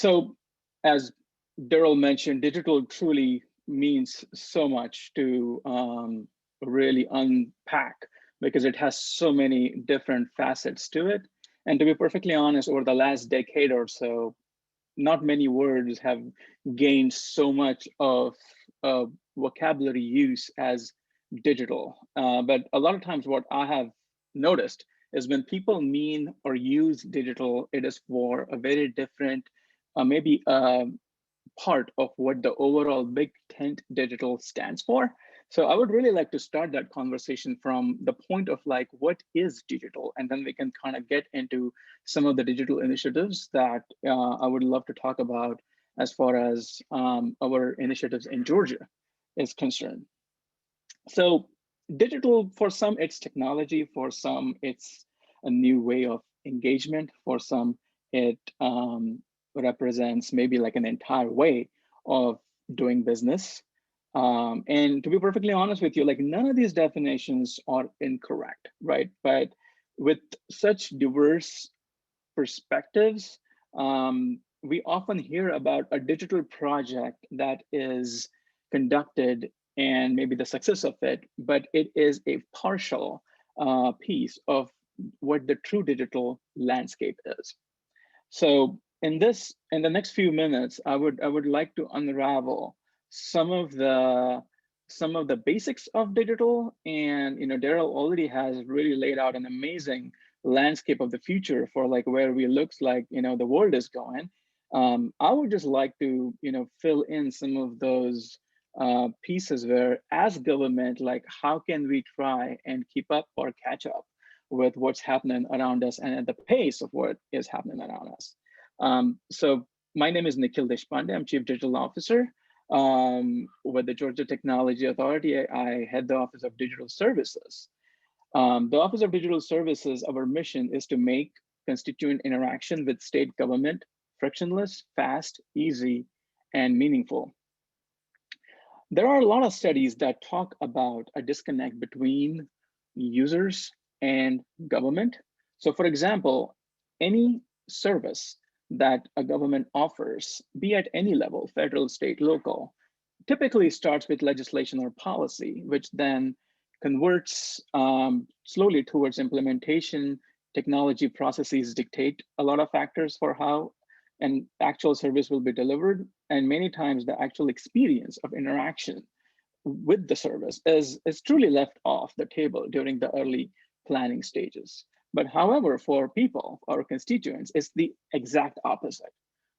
So as Daryl mentioned, digital truly means so much to really unpack because it has so many different facets to it. And to be perfectly honest, over the last decade or so, not many words have gained so much of vocabulary use as digital. But a lot of times what I have noticed is when people mean or use digital, it is for a very different, maybe part of what the overall big tent digital stands for. So I would really like to start that conversation from the point of like, what is digital? And then we can kind of get into some of the digital initiatives that I would love to talk about as far as our initiatives in Georgia is concerned. So digital, for some, it's technology. For some, it's a new way of engagement. For some, it represents maybe like an entire way of doing business. And to be perfectly honest with you, like none of these definitions are incorrect, right? But with such diverse perspectives, we often hear about a digital project that is conducted and maybe the success of it, but it is a partial piece of what the true digital landscape is. So in the next few minutes, I would like to unravel some of the basics of digital. And Daryl already has really laid out an amazing landscape of the future for like where we looks like the world is going. I would just like to fill in some of those pieces where, as government, like how can we try and keep up or catch up with what's happening around us and at the pace of what is happening around us. So my name is Nikhil Deshpande. I'm Chief Digital Officer with the Georgia Technology Authority. I head the Office of Digital Services. The Office of Digital Services, our mission is to make constituent interaction with state government frictionless, fast, easy, and meaningful. There are a lot of studies that talk about a disconnect between users and government. So for example, any service that a government offers, be at any level, federal, state, local, typically starts with legislation or policy, which then converts slowly towards implementation. Technology processes dictate a lot of factors for how an actual service will be delivered. And many times the actual experience of interaction with the service is truly left off the table during the early planning stages. But however, for people, our constituents, it's the exact opposite.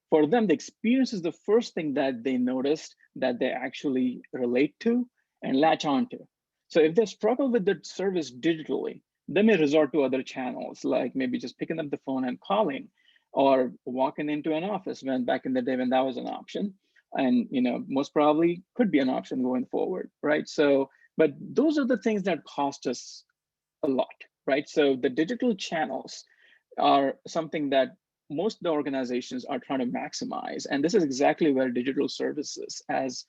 For them, the experience is the first thing that they notice, that they actually relate to and latch onto. So if they struggle with the service digitally, they may resort to other channels, like maybe just picking up the phone and calling, or walking into an office when back in the day when that was an option. And most probably could be an option going forward, right? So, but those are the things that cost us a lot, right? So the digital channels are something that most of the organizations are trying to maximize. And this is exactly where digital services as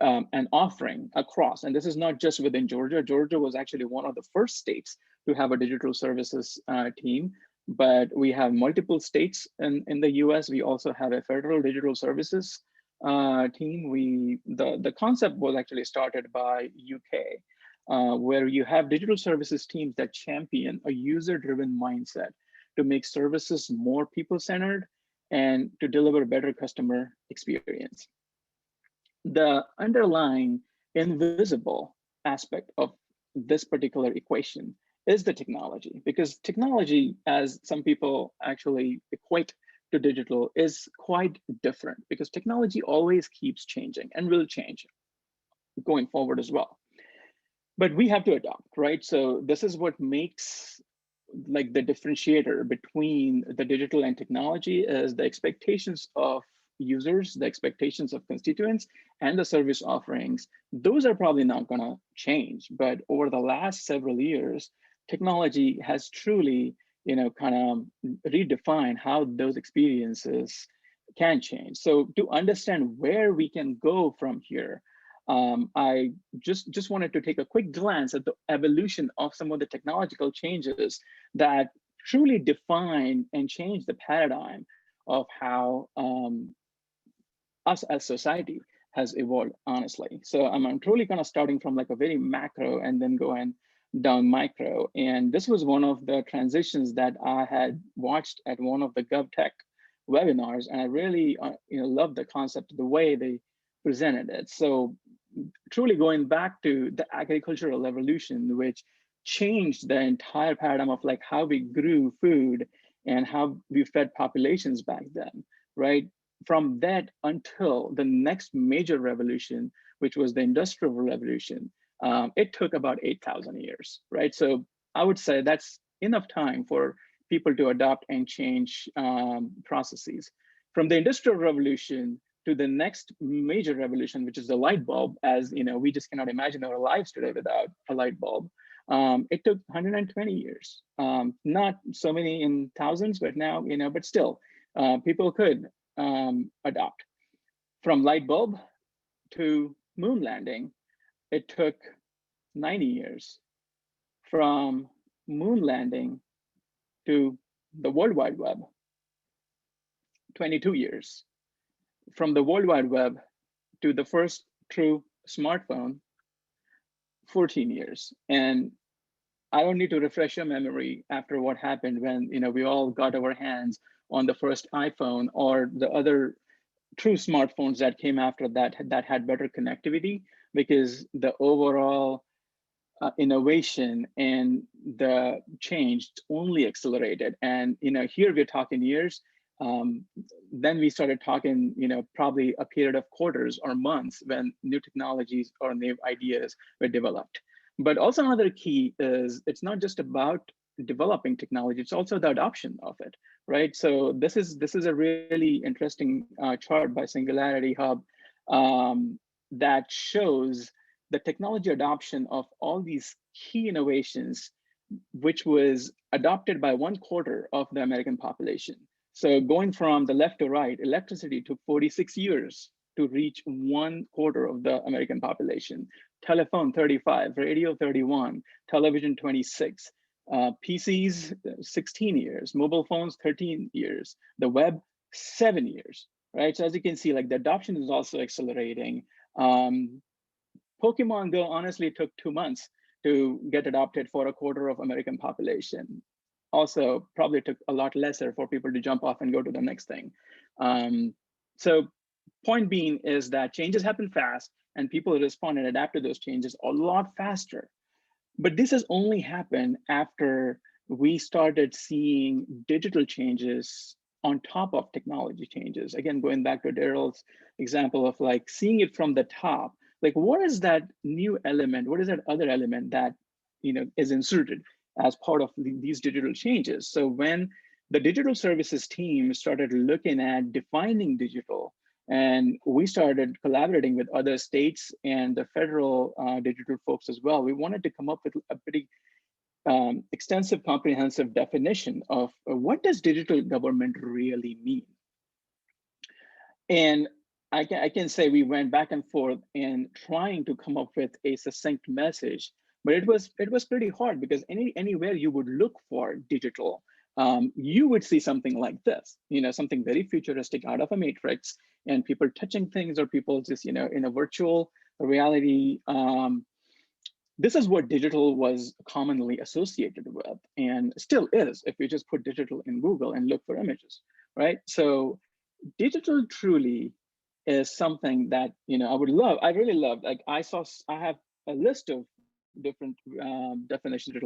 an offering across, and this is not just within Georgia. Georgia was actually one of the first states to have a digital services team, but we have multiple states in the US. We also have a federal digital services team. The concept was actually started by UK, where you have digital services teams that champion a user-driven mindset to make services more people-centered and to deliver a better customer experience. The underlying invisible aspect of this particular equation is the technology, because technology, as some people actually equate to digital, is quite different, because technology always keeps changing and will change going forward as well. But we have to adopt, right? So this is what makes like the differentiator between the digital and technology is the expectations of users, the expectations of constituents, and the service offerings. Those are probably not going to change, but over the last several years, technology has truly, kind of redefined how those experiences can change. So to understand where we can go from here, I just wanted to take a quick glance at the evolution of some of the technological changes that truly define and change the paradigm of how us as society has evolved, honestly. So I'm truly kind of starting from like a very macro and then going down micro. And this was one of the transitions that I had watched at one of the GovTech webinars, and I really loved the concept, the way they presented it. So truly going back to the agricultural revolution, which changed the entire paradigm of like how we grew food and how we fed populations back then, right? From that until the next major revolution, which was the Industrial Revolution, it took about 8,000 years, right? So I would say that's enough time for people to adopt and change processes. From the Industrial Revolution to the next major revolution, which is the light bulb, as you know, we just cannot imagine our lives today without a light bulb. It took 120 years, not so many in thousands, but now, but still, people could adopt. From light bulb to moon landing, it took 90 years. From moon landing to the World Wide Web, 22 years. From the World Wide Web to the first true smartphone, 14 years. And I don't need to refresh your memory after what happened when we all got our hands on the first iPhone or the other true smartphones that came after that had better connectivity, because the overall innovation and the change only accelerated. And here we're talking years. Then we started talking, probably a period of quarters or months when new technologies or new ideas were developed. But also another key is it's not just about developing technology, it's also the adoption of it, right? So this is a really interesting chart by Singularity Hub that shows the technology adoption of all these key innovations, which was adopted by 1/4 of the American population. So going from the left to right, electricity took 46 years to reach 1/4 of the American population. Telephone, 35, radio, 31, television, 26, PCs, 16 years, mobile phones, 13 years, the web, 7 years, right? So as you can see, like the adoption is also accelerating. Pokemon Go honestly took 2 months to get adopted for 1/4 of American population. Also, probably took a lot lesser for people to jump off and go to the next thing. So point being is that changes happen fast and people respond and adapt to those changes a lot faster. But this has only happened after we started seeing digital changes on top of technology changes. Again, going back to Daryl's example of like seeing it from the top, like what is that new element? What is that other element that is inserted as part of these digital changes? So when the digital services team started looking at defining digital, and we started collaborating with other states and the federal digital folks as well, we wanted to come up with a pretty extensive, comprehensive definition of what does digital government really mean. And I can say we went back and forth in trying to come up with a succinct message, but it was pretty hard because anywhere you would look for digital, you would see something like this, something very futuristic out of a matrix, and people touching things or people just in a virtual reality. This is what digital was commonly associated with and still is if you just put digital in Google and look for images, right? So digital truly is something that I really love. Like I have a list of different definitions.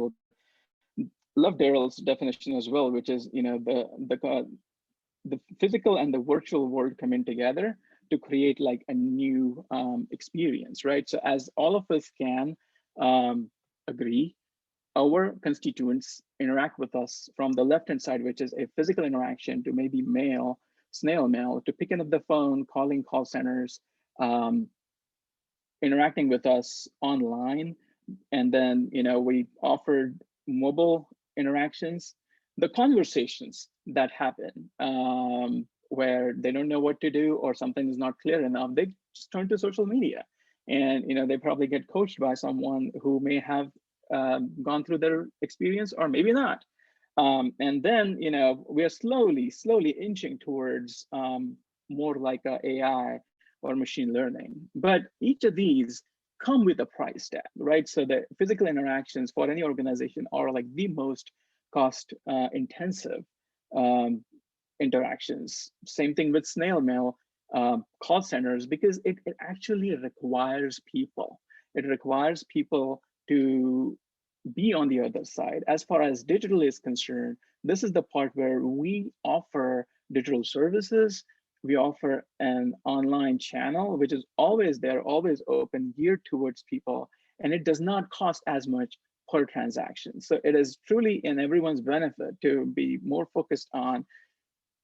Love Daryl's definition as well, which is the physical and the virtual world coming together to create like a new experience, right? So as all of us can agree, our constituents interact with us from the left-hand side, which is a physical interaction, to maybe snail mail, to picking up the phone, calling call centers, interacting with us online. And then, we offered mobile interactions, the conversations that happen where they don't know what to do or something is not clear enough, they just turn to social media. And, they probably get coached by someone who may have gone through their experience or maybe not. And then, we are slowly inching towards more like a AI or machine learning. But each of these come with a price tag, right? So the physical interactions for any organization are like the most cost intensive um, interactions. Same thing with snail mail call centers, because it actually requires people. It requires people to be on the other side. As far as digital is concerned, this is the part where we offer digital services. We offer an online channel, which is always there, always open, geared towards people, and it does not cost as much per transaction. So it is truly in everyone's benefit to be more focused on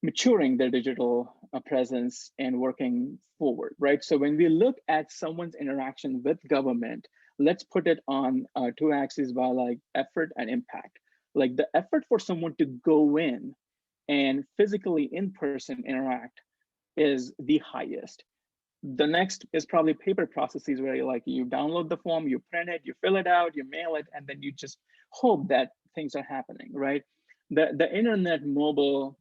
maturing their digital presence and working forward, right? So when we look at someone's interaction with government, let's put it on two axes by like effort and impact. Like the effort for someone to go in and physically in person interact is the highest. The next is probably paper processes where you download the form, you print it, you fill it out, you mail it, and then you just hope that things are happening, right? The internet mobile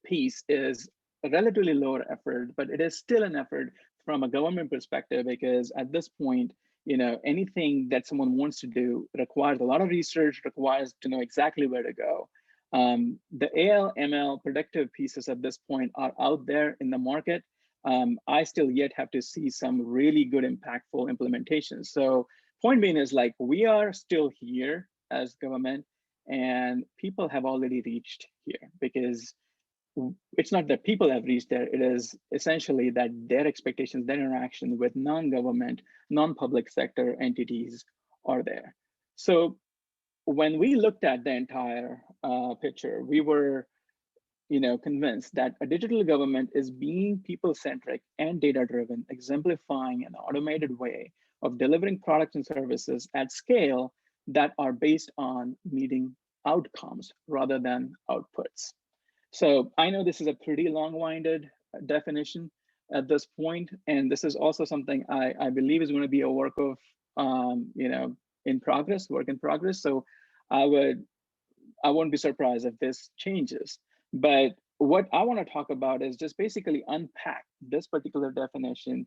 piece is a relatively lower effort, but it is still an effort from a government perspective, because at this point, anything that someone wants to do requires a lot of research, requires to know exactly where to go. The AL, ML predictive pieces at this point are out there in the market. I still yet have to see some really good impactful implementations. So point being is like, we are still here as government, and people have already reached here, because it's not that people have reached there, it is essentially that their expectations, their interaction with non-government, non-public sector entities are there. So when we looked at the entire picture, we were convinced that a digital government is being people-centric and data-driven, exemplifying an automated way of delivering products and services at scale that are based on meeting outcomes rather than outputs. So I know this is a pretty long-winded definition at this point, and this is also something I believe is going to be a work of, work in progress. So I won't be surprised if this changes. But what I want to talk about is just basically unpack this particular definition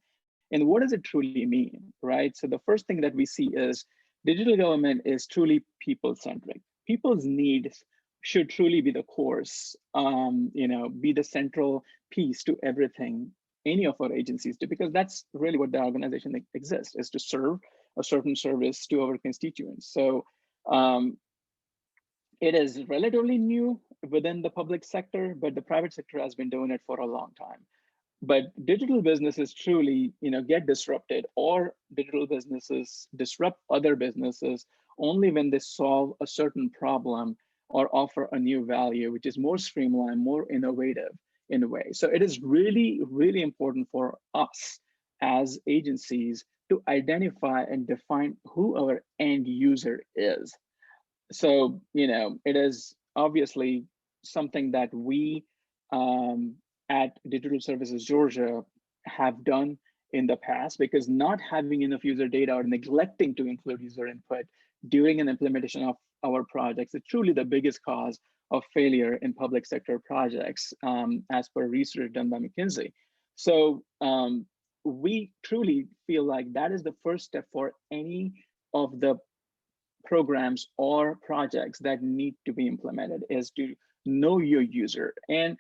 and what does it truly mean, right? So the first thing that we see is digital government is truly people-centric. People's needs should truly be the course, be the central piece to everything any of our agencies do, because that's really what the organization exists, is to serve a certain service to our constituents. So it is relatively new within the public sector, but the private sector has been doing it for a long time. But digital businesses truly, get disrupted, or digital businesses disrupt other businesses only when they solve a certain problem or offer a new value, which is more streamlined, more innovative in a way. So it is really, really important for us as agencies to identify and define who our end user is. So, it is obviously something that we at Digital Services Georgia have done in the past, because not having enough user data or neglecting to include user input during an implementation of our projects is truly the biggest cause of failure in public sector projects, as per research done by McKinsey. So we truly feel like that is the first step for any of the programs or projects that need to be implemented, is to know your user. And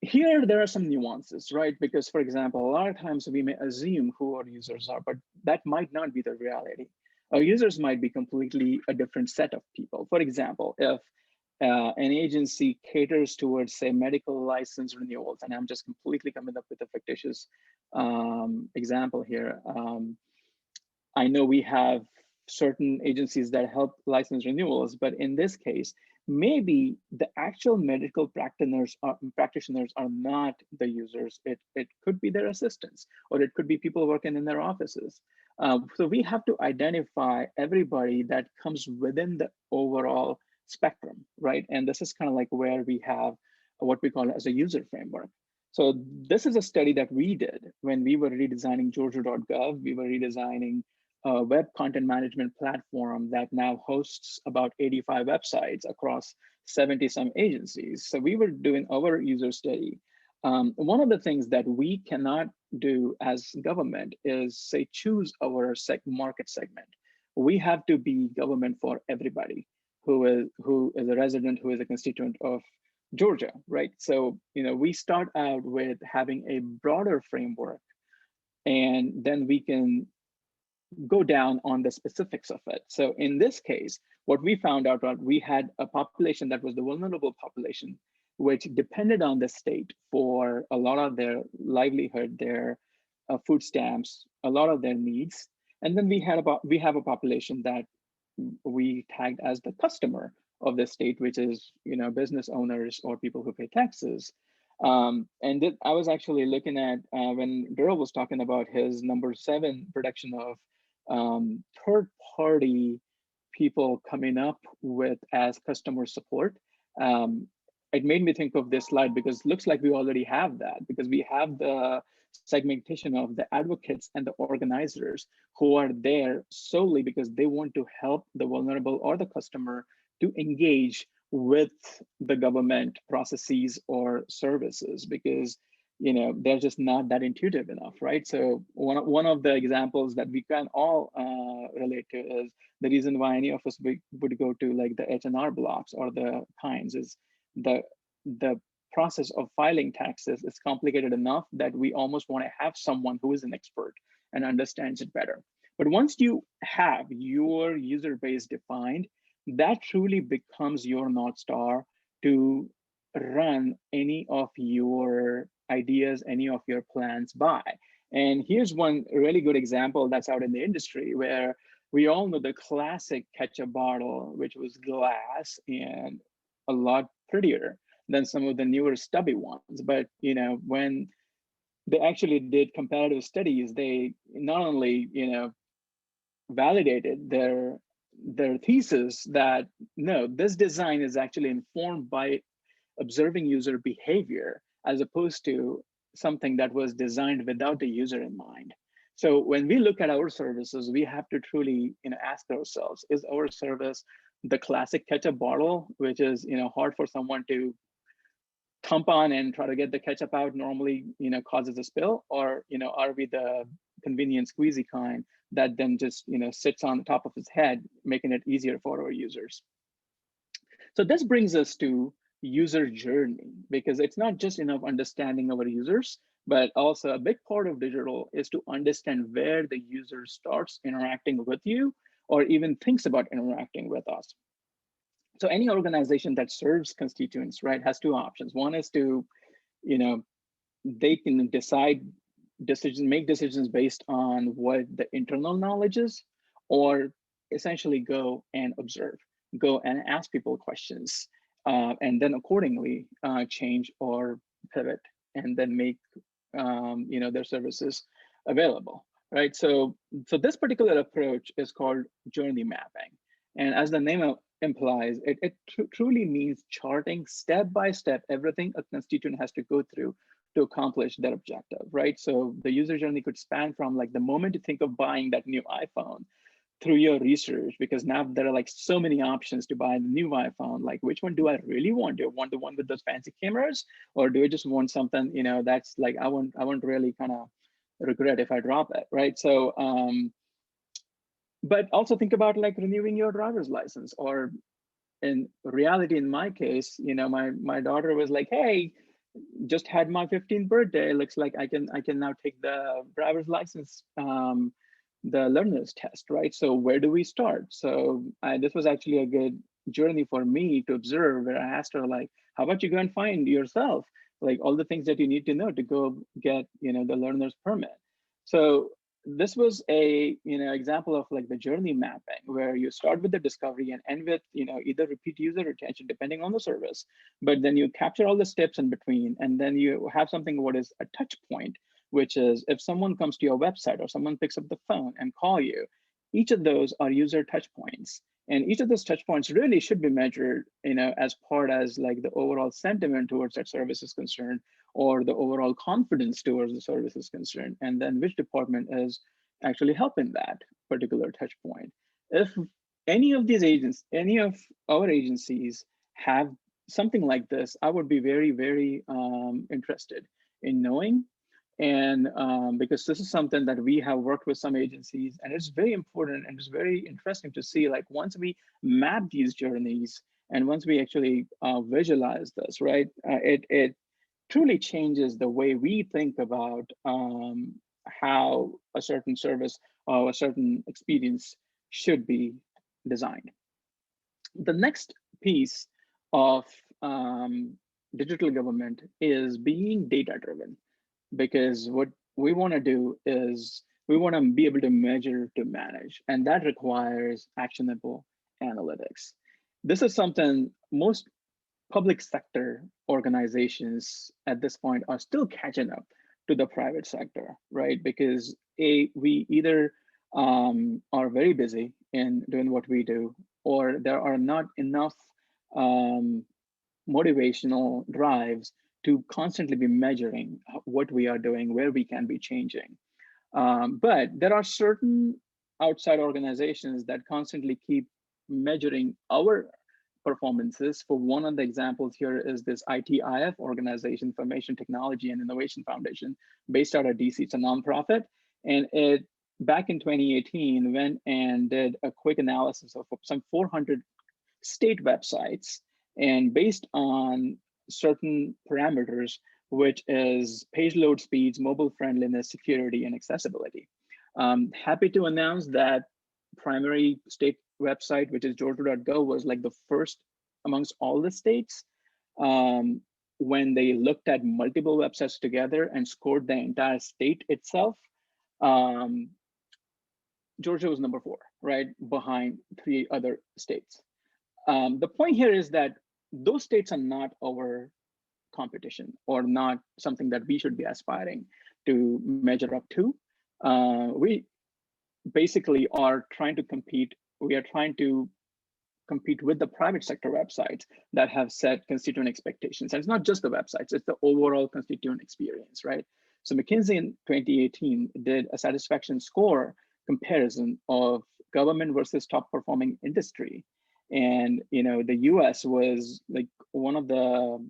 here there are some nuances, right? Because, for example, a lot of times we may assume who our users are, but that might not be the reality. Our users might be completely a different set of people. For example, if an agency caters towards, say, medical license renewals, and I'm just completely coming up with a fictitious example here. I know we have certain agencies that help license renewals, but in this case, maybe the actual medical practitioners are not the users. It could be their assistants, or it could be people working in their offices. So we have to identify everybody that comes within the overall spectrum, right? And this is kind of like where we have what we call as a user framework. So this is a study that we did when we were redesigning Georgia.gov. We were redesigning a web content management platform that now hosts about 85 websites across 70 some agencies. So we were doing our user study. One of the things that we cannot do as government is say choose our market segment. We have to be government for everybody who is a resident, who is a constituent of Georgia, right? So we start out with having a broader framework, and then we can go down on the specifics of it. So in this case, what we found out was we had a population that was the vulnerable population, which depended on the state for a lot of their livelihood, their food stamps, a lot of their needs. And then we have a population that we tagged as the customer of the state, which is business owners or people who pay taxes. I was actually looking at when Daryl was talking about his number 7 production of third party people coming up with as customer support. It made me think of this slide because it looks like we already have that, because we have the segmentation of the advocates and the organizers who are there solely because they want to help the vulnerable or the customer to engage with the government processes or services, because they're just not that intuitive enough, right? So one of the examples that we can all relate to is the reason why any of us would go to like the H&R blocks or the kinds is the process of filing taxes is complicated enough that we almost want to have someone who is an expert and understands it better. But once you have your user base defined, that truly becomes your North Star to run any of your ideas, any of your plans by. And here's one really good example that's out in the industry where we all know the classic ketchup bottle, which was glass and a lot prettier than some of the newer stubby ones. But when they actually did comparative studies, they not only validated their thesis that no, this design is actually informed by observing user behavior as opposed to something that was designed without the user in mind. So when we look at our services, we have to truly ask ourselves, is our service the classic ketchup bottle, which is hard for someone to thump on and try to get the ketchup out, normally causes a spill? Or are we the convenient squeezy kind that then just sits on the top of his head, making it easier for our users? So this brings us to user journey, because it's not just enough understanding our users, but also a big part of digital is to understand where the user starts interacting with you or even thinks about interacting with us. So any organization that serves constituents, right, has 2 options. One is to, they can make decisions based on what the internal knowledge is, or essentially go and observe, go and ask people questions, and then accordingly change or pivot, and then make their services available, right? So this particular approach is called journey mapping, and as the name implies, it truly means charting step by step everything a constituent has to go through to accomplish their objective, right? So the user journey could span from like the moment you think of buying that new iPhone through your research, because now there are like so many options to buy the new iPhone. Like, which one do I really want? Do I want the one with those fancy cameras, or do I just want something that's like I won't really kind of regret if I drop it, right? So but also think about like renewing your driver's license, or in reality, in my case, my daughter was like, hey, just had my 15th birthday. Looks like I can now take the driver's license, the learner's test, right? So where do we start? So this was actually a good journey for me to observe, where I asked her like, how about you go and find yourself like all the things that you need to know to go get the learner's permit. So this was a example of like the journey mapping, where you start with the discovery and end with either repeat user retention depending on the service, but then you capture all the steps in between, and then you have something what is a touch point, which is if someone comes to your website or someone picks up the phone and call you, each of those are user touch points, and each of those touch points really should be measured as part as like the overall sentiment towards that service is concerned, or the overall confidence towards the service is concerned, and then which department is actually help in that particular touch point. If any of these agents, any of our agencies have something like this, I would be very, very interested in knowing. And because this is something that we have worked with some agencies, and it's very important and it's very interesting to see, like once we map these journeys and once we actually visualize this, right, it truly changes the way we think about how a certain service or a certain experience should be designed. The next piece of digital government is being data driven, because what we want to do is we want to be able to measure to manage, and that requires actionable analytics. This is something most public sector organizations at this point are still catching up to the private sector, right? Because we either are very busy in doing what we do, or there are not enough um, motivational drives to constantly be measuring what we are doing, where we can be changing. But there are certain outside organizations that constantly keep measuring our performances. For one of the examples here is this ITIF organization, Information Technology and Innovation Foundation, based out of DC. It's a nonprofit. And it, back in 2018, went and did a quick analysis of some 400 state websites. And based on certain parameters, which is page load speeds, mobile friendliness, security, and accessibility. Happy to announce that primary state website, which is Georgia.gov, was like the first amongst all the states when they looked at multiple websites together and scored the entire state itself. Georgia was number 4, right, behind 3 other states. The point here is that those states are not our competition or not something that we should be aspiring to measure up to. We basically are trying to compete. We are trying to compete with the private sector websites that have set constituent expectations. And it's not just the websites, it's the overall constituent experience, right? So McKinsey in 2018 did a satisfaction score comparison of government versus top performing industry. And the US was like one of the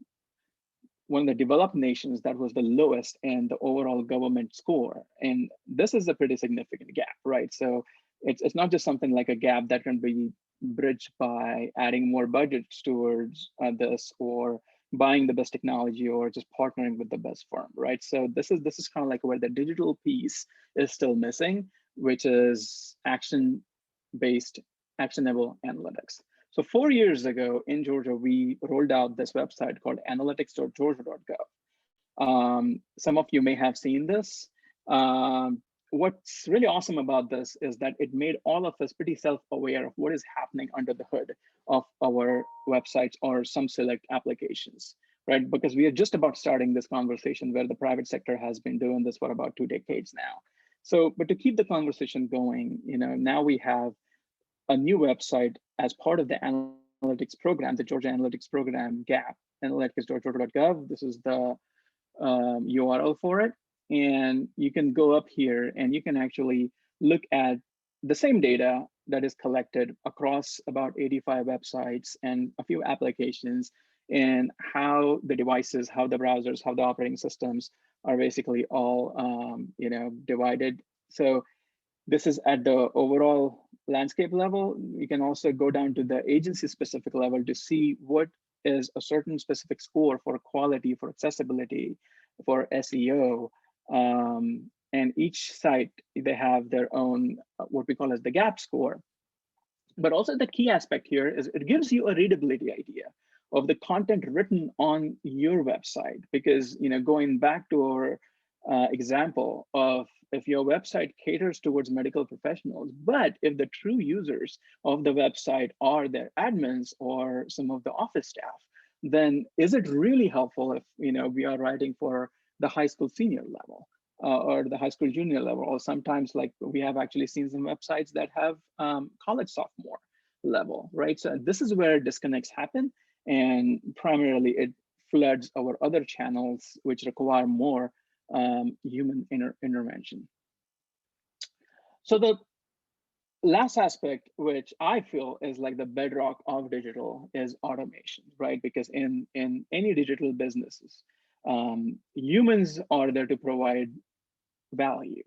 developed nations that was the lowest in the overall government score. And this is a pretty significant gap, right? So it's not just something like a gap that can be bridged by adding more budgets towards this, or buying the best technology, or just partnering with the best firm, right? So this is kind of like where the digital piece is still missing, which is action-based, actionable analytics. So 4 years ago in Georgia, we rolled out this website called analytics.georgia.gov. Some of you may have seen this. What's really awesome about this is that it made all of us pretty self-aware of what is happening under the hood of our websites or some select applications, right? Because we are just about starting this conversation where the private sector has been doing this for about 2 decades now. So, but to keep the conversation going, now we have a new website as part of the analytics program, the Georgia Analytics Program GAP, analytics.georgia.gov. This is the URL for it. And you can go up here and you can actually look at the same data that is collected across about 85 websites and a few applications, and how the devices, how the browsers, how the operating systems are basically all divided. So this is at the overall landscape level. You can also go down to the agency specific level to see what is a certain specific score for quality, for accessibility, for SEO. And each site, they have their own, what we call as the GAP score. But also the key aspect here is it gives you a readability idea of the content written on your website. Because, going back to our example of, if your website caters towards medical professionals, but if the true users of the website are their admins or some of the office staff, then is it really helpful if we are writing for the high school senior level or the high school junior level, or sometimes like we have actually seen some websites that have college sophomore level, right? So this is where disconnects happen, and primarily it floods our other channels, which require more human intervention. So the last aspect, which I feel is like the bedrock of digital, is automation, right? Because in any digital businesses, humans are there to provide value,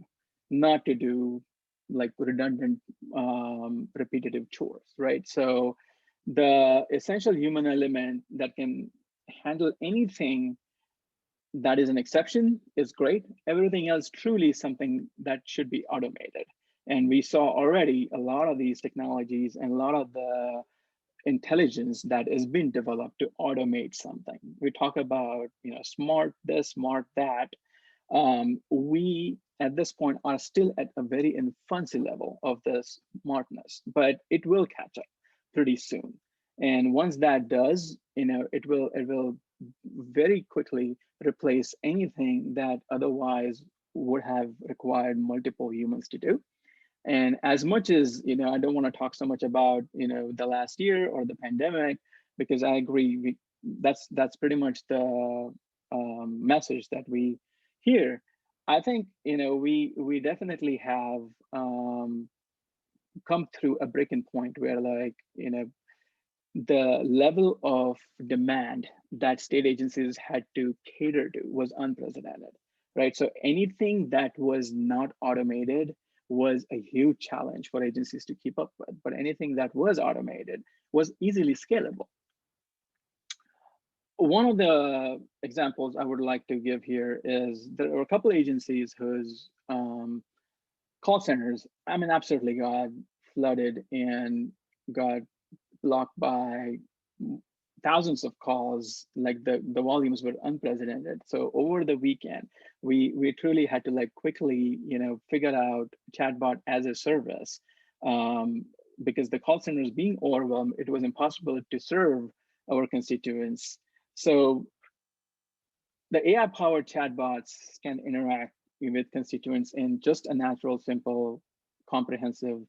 not to do like redundant, repetitive chores, right? So the essential human element that can handle anything that is an exception is great. Everything else truly is something that should be automated. And we saw already a lot of these technologies and a lot of the intelligence that is being developed to automate something. We talk about, smart this, smart that. We at this point are still at a very infancy level of this smartness, but it will catch up pretty soon. And once that does, it will very quickly replace anything that otherwise would have required multiple humans to do. And as much as, I don't want to talk so much about, the last year or the pandemic, because I agree, that's pretty much the message that we hear. I think, we definitely have come through a breaking point where, like, the level of demand that state agencies had to cater to was unprecedented, right? So anything that was not automated was a huge challenge for agencies to keep up with, but anything that was automated was easily scalable. One of the examples I would like to give here is there are a couple of agencies whose call centers, I mean, absolutely got flooded and got blocked by thousands of calls. Like the volumes were unprecedented. So over the weekend, we truly had to like quickly, figure out chatbot as a service, because the call centers being overwhelmed, it was impossible to serve our constituents. So the AI powered chatbots can interact with constituents in just a natural, simple, comprehensive,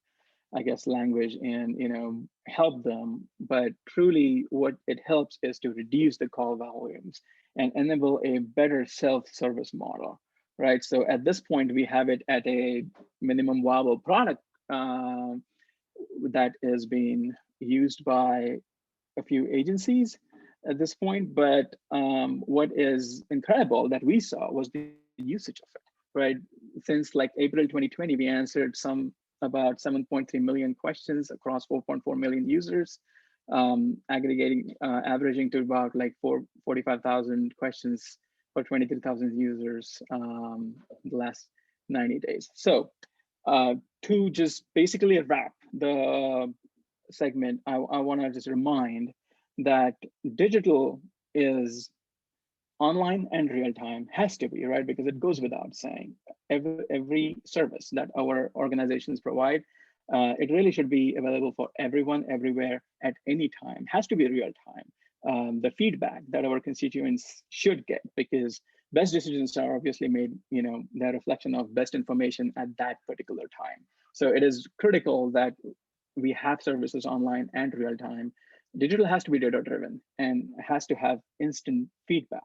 I guess, language, and help them. But truly what it helps is to reduce the call volumes and enable a better self-service model, right? So at this point we have it at a minimum viable product, that is being used by a few agencies at this point. But what is incredible that we saw was the usage of it, right? Since like April 2020, we answered about 7.3 million questions across 4.4 million users, averaging to about like 45,000 questions for 23,000 users, the last 90 days. So to just basically wrap the segment, I want to just remind that digital is online and real time, has to be, right? Because it goes without saying. Every service that our organizations provide, it really should be available for everyone, everywhere, at any time. Has to be real time. The feedback that our constituents should get, because best decisions are obviously made, the reflection of best information at that particular time. So it is critical that we have services online and real time. Digital has to be data driven and has to have instant feedback,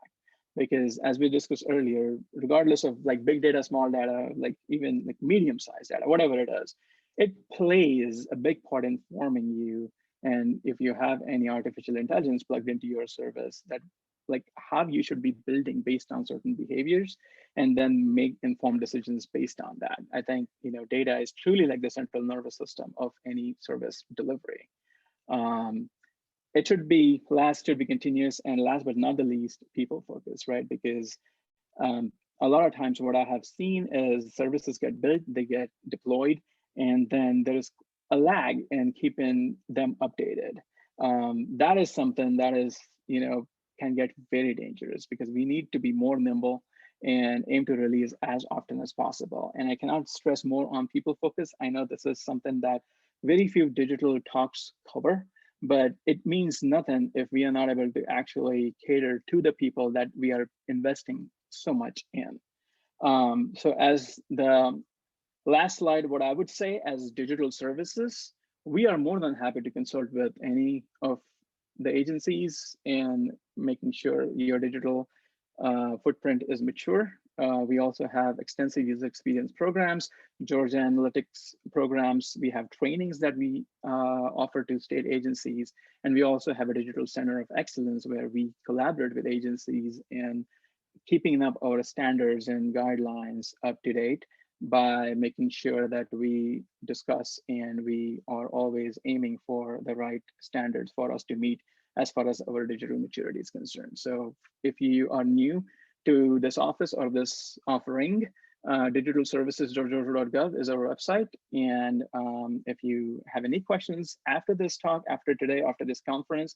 because as we discussed earlier, regardless of like big data, small data, like even like medium sized data, whatever it is, it plays a big part in forming you. And if you have any artificial intelligence plugged into your service, that like how you should be building based on certain behaviors, and then make informed decisions based on that. I think data is truly like the central nervous system of any service delivery. It should be continuous, and last but not the least, people focused, right? Because a lot of times what I have seen is services get built, they get deployed, and then there's a lag in keeping them updated. That is something that is, can get very dangerous, because we need to be more nimble and aim to release as often as possible. And I cannot stress more on people focus. I know this is something that very few digital talks cover, but it means nothing if we are not able to actually cater to the people that we are investing so much in. So as the last slide, what I would say as digital services, we are more than happy to consult with any of the agencies and making sure your digital footprint is mature We also have extensive user experience programs, Georgia analytics programs. We have trainings that we offer to state agencies. And we also have a digital center of excellence where we collaborate with agencies and keeping up our standards and guidelines up to date by making sure that we discuss and we are always aiming for the right standards for us to meet as far as our digital maturity is concerned. So if you are new to this office or this offering, digitalservices.georgia.gov is our website. And if you have any questions after this talk, after today, after this conference,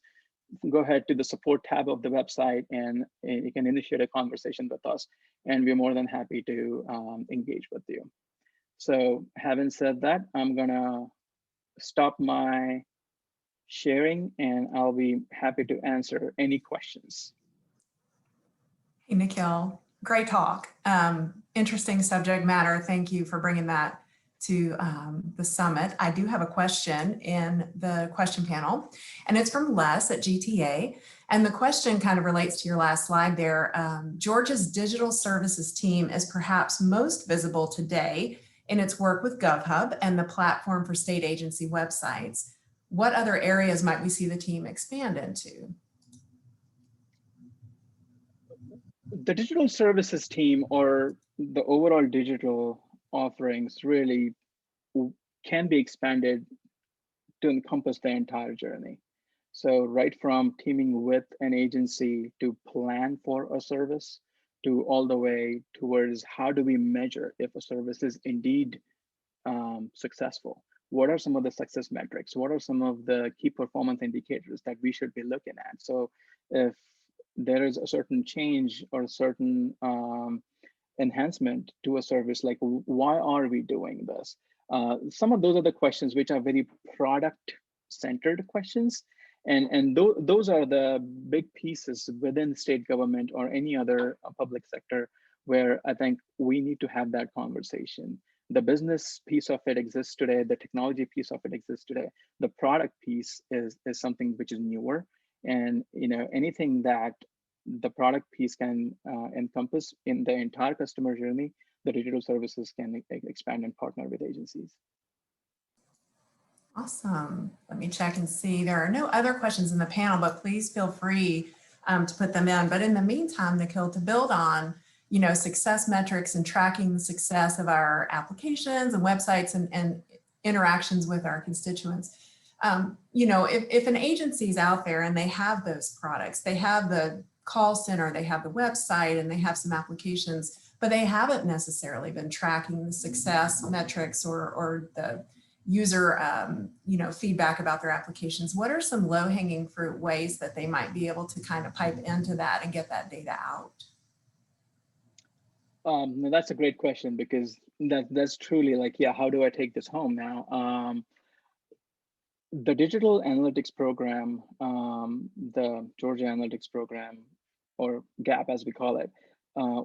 go ahead to the support tab of the website and you can initiate a conversation with us. And we're more than happy to engage with you. So having said that, I'm gonna stop my sharing and I'll be happy to answer any questions. Hey, Nikhil, great talk. Interesting subject matter. Thank you for bringing that to the summit. I do have a question in the question panel, and it's from Les at GTA. And the question kind of relates to your last slide there. Georgia's digital services team is perhaps most visible today in its work with GovHub and the platform for state agency websites. What other areas might we see the team expand into? The digital services team or the overall digital offerings really can be expanded to encompass the entire journey. So right from teaming with an agency to plan for a service to all the way towards how do we measure if a service is indeed successful? What are some of the success metrics? What are some of the key performance indicators that we should be looking at? So if there is a certain change or a certain enhancement to a service, like why are we doing this? Some of those are the questions which are very product centered questions. And those are the big pieces within state government or any other public sector where I think we need to have that conversation. The business piece of it exists today, the technology piece of it exists today. The product piece is something which is newer. And anything that the product piece can encompass in the entire customer journey, the digital services can expand and partner with agencies. Awesome. Let me check and see. There are no other questions in the panel, but please feel free to put them in. But in the meantime, Nikhil, to build on success metrics and tracking the success of our applications and websites and interactions with our constituents. If an agency is out there and they have those products, they have the call center, they have the website, and they have some applications, but they haven't necessarily been tracking the success metrics or the user feedback about their applications. What are some low-hanging fruit ways that they might be able to kind of pipe into that and get that data out? No, that's a great question, because that's truly like, yeah, how do I take this home now? The digital analytics program, the Georgia analytics program, or GAP as we call it,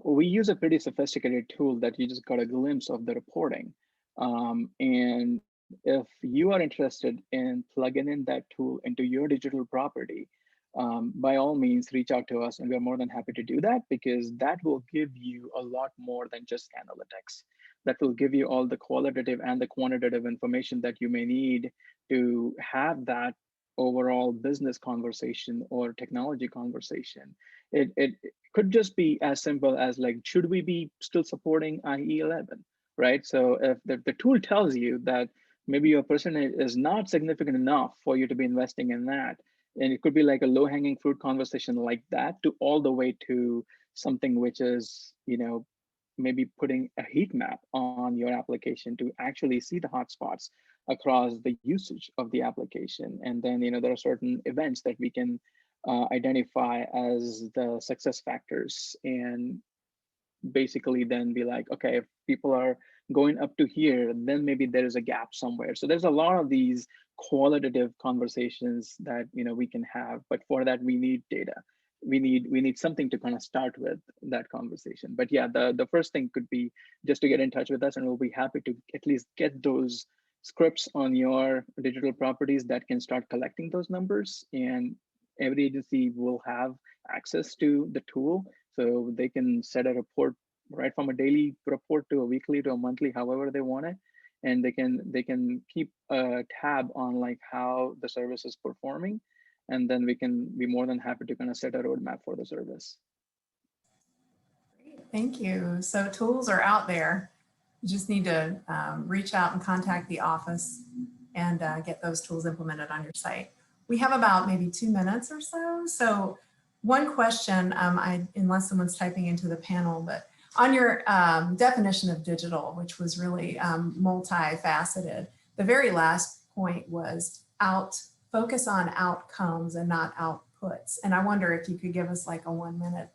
we use a pretty sophisticated tool that you just got a glimpse of the reporting. And if you are interested in plugging in that tool into your digital property, by all means, reach out to us and we're more than happy to do that, because that will give you a lot more than just analytics. That will give you all the qualitative and the quantitative information that you may need to have that overall business conversation or technology conversation. It could just be as simple as like, should we be still supporting IE11, right? So if the tool tells you that maybe your percentage is not significant enough for you to be investing in that, and it could be like a low-hanging fruit conversation like that, to all the way to something which is, maybe putting a heat map on your application to actually see the hotspots across the usage of the application. And then, there are certain events that we can identify as the success factors, and basically then be like, okay, if people are going up to here, then maybe there is a gap somewhere. So there's a lot of these qualitative conversations that we can have, but for that we need data. We need something to kind of start with that conversation. But yeah, the first thing could be just to get in touch with us, and we'll be happy to at least get those scripts on your digital properties that can start collecting those numbers. And every agency will have access to the tool, so they can set a report right from a daily report to a weekly to a monthly, however they want it. And they can keep a tab on like how the service is performing. And then we can be more than happy to kind of set a roadmap for the service. Great, thank you. So tools are out there. You just need to reach out and contact the office and get those tools implemented on your site. We have about maybe 2 minutes or so. So one question, unless someone's typing into the panel, but on your definition of digital, which was really multifaceted, the very last point was focus on outcomes and not outputs. And I wonder if you could give us like a 1 minute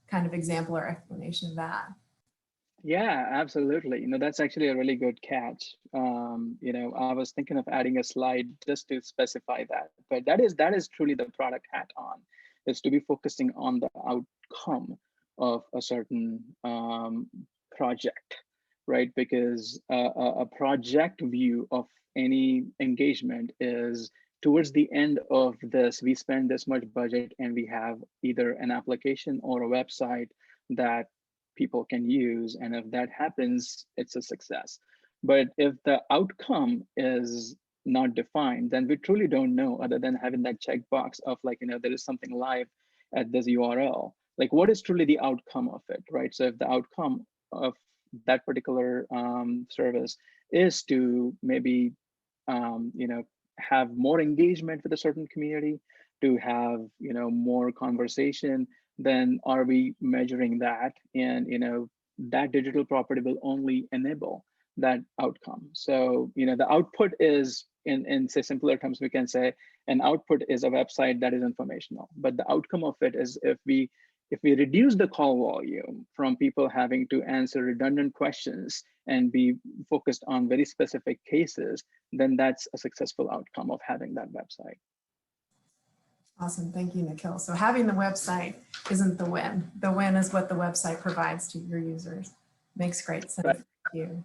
kind of example or explanation of that. Yeah, absolutely. That's actually a really good catch. I was thinking of adding a slide just to specify that, but that is truly the product hat on, is to be focusing on the outcome of a certain project, right? Because a project view of any engagement is towards the end of this, we spend this much budget and we have either an application or a website that people can use. And if that happens, it's a success. But if the outcome is not defined, then we truly don't know, other than having that checkbox of like, there is something live at this URL. Like, what is truly the outcome of it, right? So if the outcome of that particular service is to maybe, have more engagement with a certain community, to have, more conversation, then are we measuring that? And that digital property will only enable that outcome. So the output is, in say simpler terms, we can say an output is a website that is informational, but the outcome of it is if we reduce the call volume from people having to answer redundant questions and be focused on very specific cases, then that's a successful outcome of having that website. Awesome, thank you, Nikhil. So having the website isn't the win. The win is what the website provides to your users. Makes great sense. Right. Thank you.